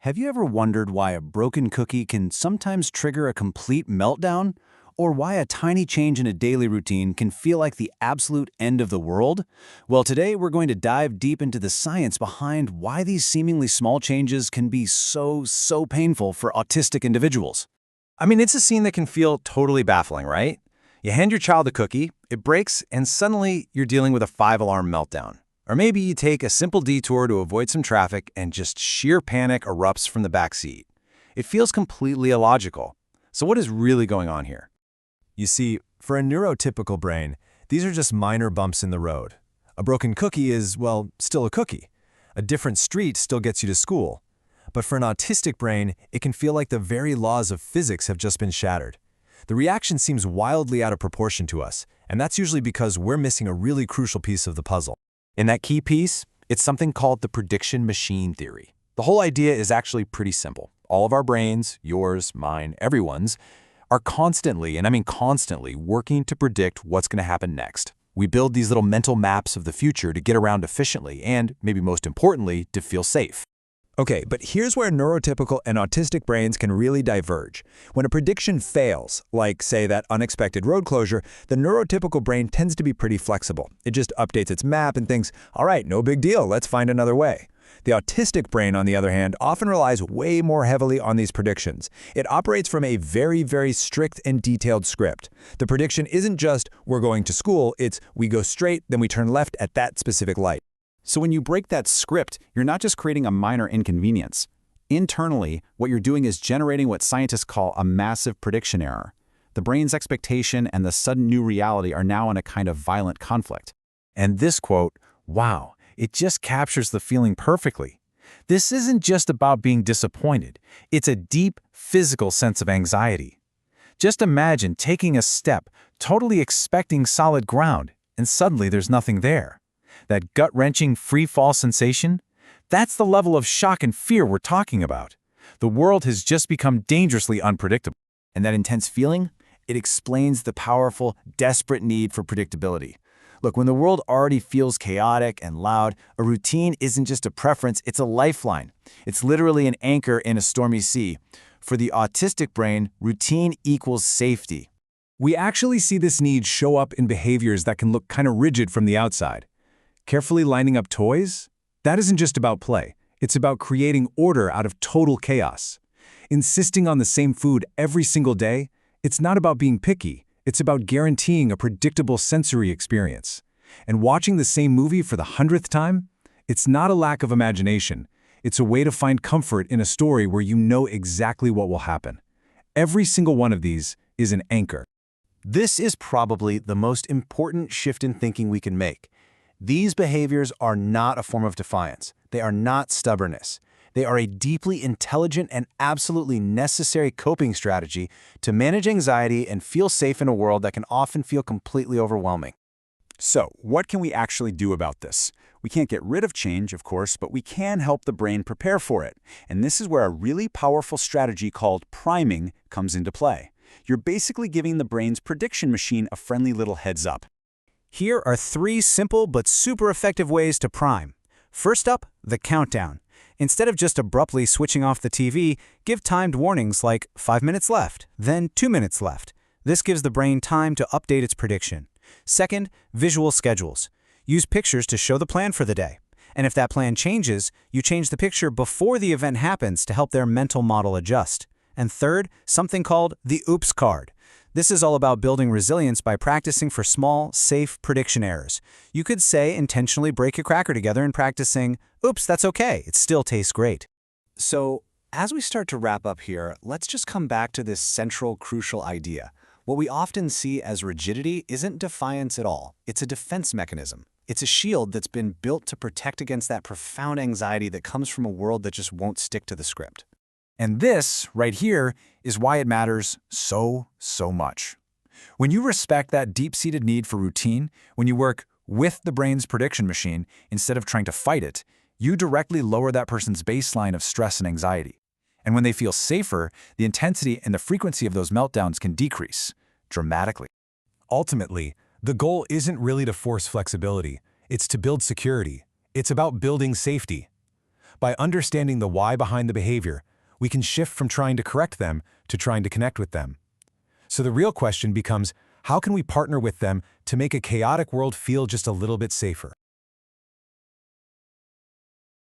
Have you ever wondered why a broken cookie can sometimes trigger a complete meltdown? Or why a tiny change in a daily routine can feel like the absolute end of the world? Well, today we're going to dive deep into the science behind why these seemingly small changes can be so painful for autistic individuals. It's a scene that can feel totally baffling, right? You hand your child a cookie, it breaks, and suddenly you're dealing with a 5-alarm meltdown. Or maybe you take a simple detour to avoid some traffic and just sheer panic erupts from the back seat. It feels completely illogical. So what is really going on here? You see, for a neurotypical brain, these are just minor bumps in the road. A broken cookie is, well, still a cookie. A different street still gets you to school. But for an autistic brain, it can feel like the very laws of physics have just been shattered. The reaction seems wildly out of proportion to us, and that's usually because we're missing a really crucial piece of the puzzle. And that key piece, it's something called the prediction machine theory. The whole idea is actually pretty simple. All of our brains, yours, mine, everyone's, are constantly, and I mean constantly, working to predict what's going to happen next. We build these little mental maps of the future to get around efficiently and, maybe most importantly, to feel safe. Okay, but here's where neurotypical and autistic brains can really diverge. When a prediction fails, like, say, that unexpected road closure, the neurotypical brain tends to be pretty flexible. It just updates its map and thinks, all right, no big deal, let's find another way. The autistic brain, on the other hand, often relies way more heavily on these predictions. It operates from a very strict and detailed script. The prediction isn't just, we're going to school, it's, we go straight, then we turn left at that specific light. So when you break that script, you're not just creating a minor inconvenience. Internally, what you're doing is generating what scientists call a massive prediction error. The brain's expectation and the sudden new reality are now in a kind of violent conflict. And this quote, wow, it just captures the feeling perfectly. This isn't just about being disappointed. It's a deep, physical sense of anxiety. Just imagine taking a step, totally expecting solid ground, and suddenly there's nothing there. That gut-wrenching free-fall sensation? That's the level of shock and fear we're talking about. The world has just become dangerously unpredictable. And that intense feeling? It explains the powerful, desperate need for predictability. Look, when the world already feels chaotic and loud, a routine isn't just a preference, it's a lifeline. It's literally an anchor in a stormy sea. For the autistic brain, routine equals safety. We actually see this need show up in behaviors that can look kind of rigid from the outside. Carefully lining up toys? That isn't just about play. It's about creating order out of total chaos. Insisting on the same food every single day? It's not about being picky. It's about guaranteeing a predictable sensory experience. And watching the same movie for the 100th time? It's not a lack of imagination. It's a way to find comfort in a story where you know exactly what will happen. Every single one of these is an anchor. This is probably the most important shift in thinking we can make. These behaviors are not a form of defiance. They are not stubbornness. They are a deeply intelligent and absolutely necessary coping strategy to manage anxiety and feel safe in a world that can often feel completely overwhelming. So, what can we actually do about this? We can't get rid of change, of course, but we can help the brain prepare for it. And this is where a really powerful strategy called priming comes into play. You're basically giving the brain's prediction machine a friendly little heads up. Here are 3 simple but super effective ways to prime. First up, the countdown. Instead of just abruptly switching off the TV, give timed warnings like 5 minutes left, then 2 minutes left. This gives the brain time to update its prediction. Second, visual schedules. Use pictures to show the plan for the day. And if that plan changes, you change the picture before the event happens to help their mental model adjust. And third, something called the oops card. This is all about building resilience by practicing for small, safe prediction errors. You could say intentionally break a cracker together and practicing, oops, that's okay, it still tastes great. So, as we start to wrap up here, let's just come back to this central, crucial idea. What we often see as rigidity isn't defiance at all. It's a defense mechanism. It's a shield that's been built to protect against that profound anxiety that comes from a world that just won't stick to the script. And this, right here, is why it matters so much. When you respect that deep-seated need for routine, when you work with the brain's prediction machine instead of trying to fight it, you directly lower that person's baseline of stress and anxiety. And when they feel safer, the intensity and the frequency of those meltdowns can decrease dramatically. Ultimately, the goal isn't really to force flexibility. It's to build security. It's about building safety. By understanding the why behind the behavior, we can shift from trying to correct them to trying to connect with them. So the real question becomes, how can we partner with them to make a chaotic world feel just a little bit safer?